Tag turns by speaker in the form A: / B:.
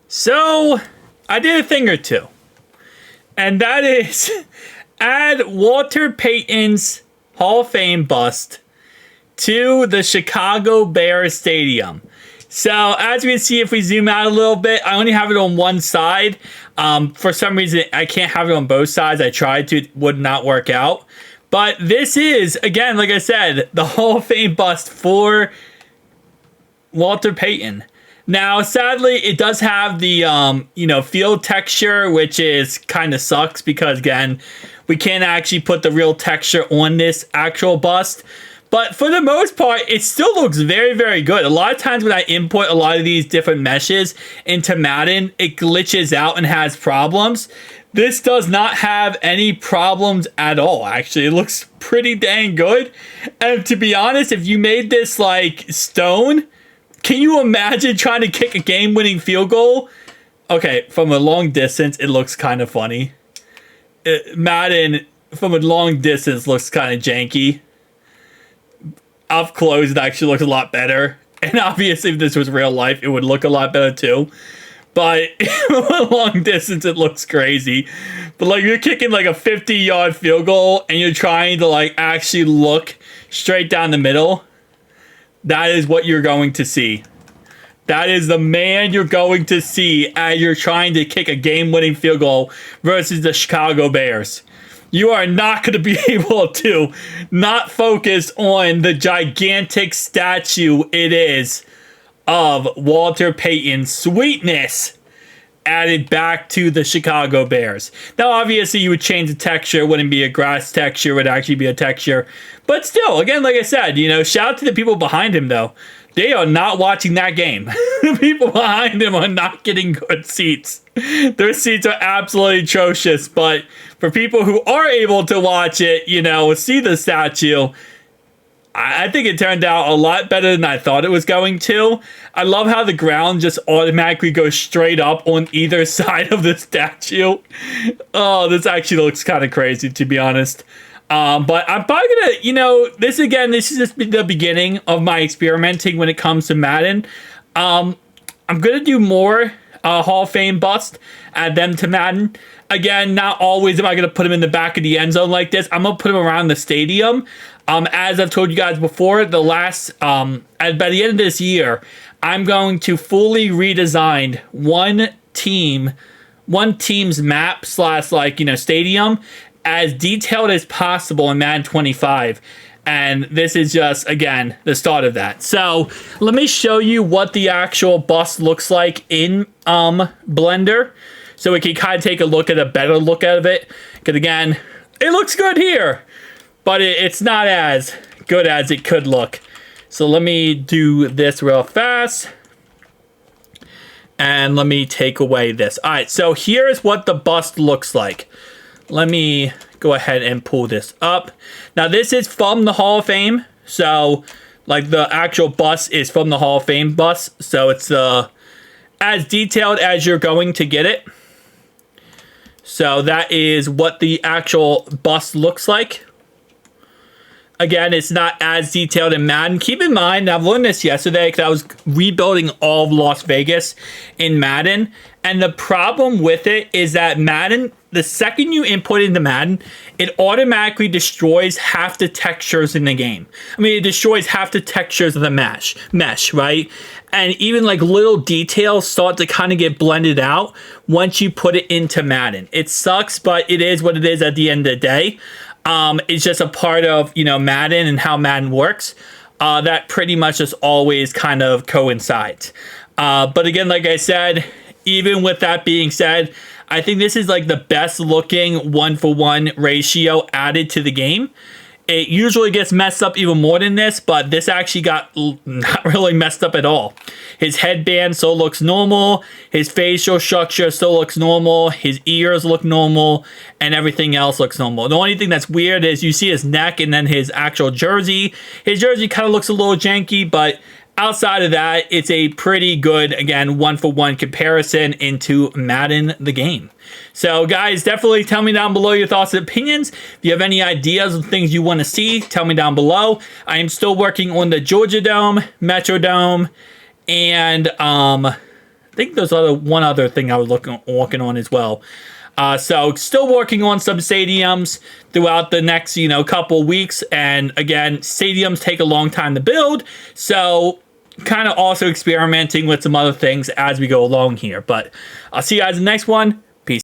A: So, I did a thing or two. And that is add Walter Payton's Hall of Fame bust to the Chicago Bears Stadium. So, as you can see, if we zoom out a little bit, I only have it on one side. For some reason, I can't have it on both sides. I tried to, it would not work out. But this is, again, like I said, the Hall of Fame bust for Walter Payton. Now, sadly, it does have the, field texture, which is kind of sucks because, again, we can't actually put the real texture on this actual bust. But for the most part, it still looks very, very good. A lot of times when I import a lot of these different meshes into Madden, it glitches out and has problems. This does not have any problems at all, actually. It looks pretty dang good. And to be honest, if you made this like stone, can you imagine trying to kick a game-winning field goal? Okay, from a long distance, it looks kind of funny. Madden, from a long distance, looks kind of janky. Up close, it actually looks a lot better. And obviously, if this was real life, it would look a lot better too. But from a long distance, it looks crazy. But like, you're kicking like a 50-yard field goal, and you're trying to like actually look straight down the middle. That is what you're going to see. That is the man you're going to see as you're trying to kick a game-winning field goal versus the Chicago Bears. You are not going to be able to not focus on the gigantic statue it is of Walter Payton's sweetness added back to the Chicago Bears. Now, obviously, you would change the texture. It wouldn't be a grass texture. It would actually be a texture. But still, again, like I said, shout out to the people behind him, though. They are not watching that game. The people behind him are not getting good seats. Their seats are absolutely atrocious. But for people who are able to watch it, see the statue, I think it turned out a lot better than I thought it was going to. I love how the ground just automatically goes straight up on either side of the statue. Oh, this actually looks kind of crazy, to be honest. But I'm probably gonna, this is just the beginning of my experimenting when it comes to Madden. I'm gonna do more Hall of Fame bust, add them to Madden. Again, not always am I gonna put them in the back of the end zone like this. I'm gonna put them around the stadium. As I've told you guys before, by the end of this year, I'm going to fully redesign one team's map / stadium as detailed as possible in Madden 25. And this is just, again, the start of that. So let me show you what the actual bust looks like in Blender, so we can kind of take a better look at it. Because again, it looks good here, but it's not as good as it could look. So let me do this real fast. And let me take away this. All right, so here's what the bust looks like. Let me go ahead and pull this up. Now, this is from the Hall of Fame. So, like, the actual bust is from the Hall of Fame bust. So, it's as detailed as you're going to get it. So, that is what the actual bust looks like. Again, it's not as detailed in Madden. Keep in mind, I've learned this yesterday because I was rebuilding all of Las Vegas in Madden. And the problem with it is that Madden, the second you input into Madden, it automatically destroys half the textures in the game. I mean, it destroys half the textures of the mesh, right? And even like little details start to kind of get blended out once you put it into Madden. It sucks, but it is what it is at the end of the day. It's just a part of, Madden and how Madden works. That pretty much just always kind of coincides. But again, like I said, even with that being said, I think this is like the best looking 1-for-1 ratio added to the game. It usually gets messed up even more than this, but this actually got not really messed up at all. His headband still looks normal. His facial structure still looks normal. His ears look normal, and everything else looks normal. The only thing that's weird is you see his neck and then his actual jersey. His jersey kind of looks a little janky, but outside of that, it's a pretty good, again, 1-for-1 comparison into Madden the game. So, guys, definitely tell me down below your thoughts and opinions. If you have any ideas of things you want to see, tell me down below. I am still working on the Georgia Dome, Metrodome, and think there's one other thing I was working on as well. So still working on some stadiums throughout the next, couple weeks. And again, stadiums take a long time to build. So kind of also experimenting with some other things as we go along here. But I'll see you guys in the next one.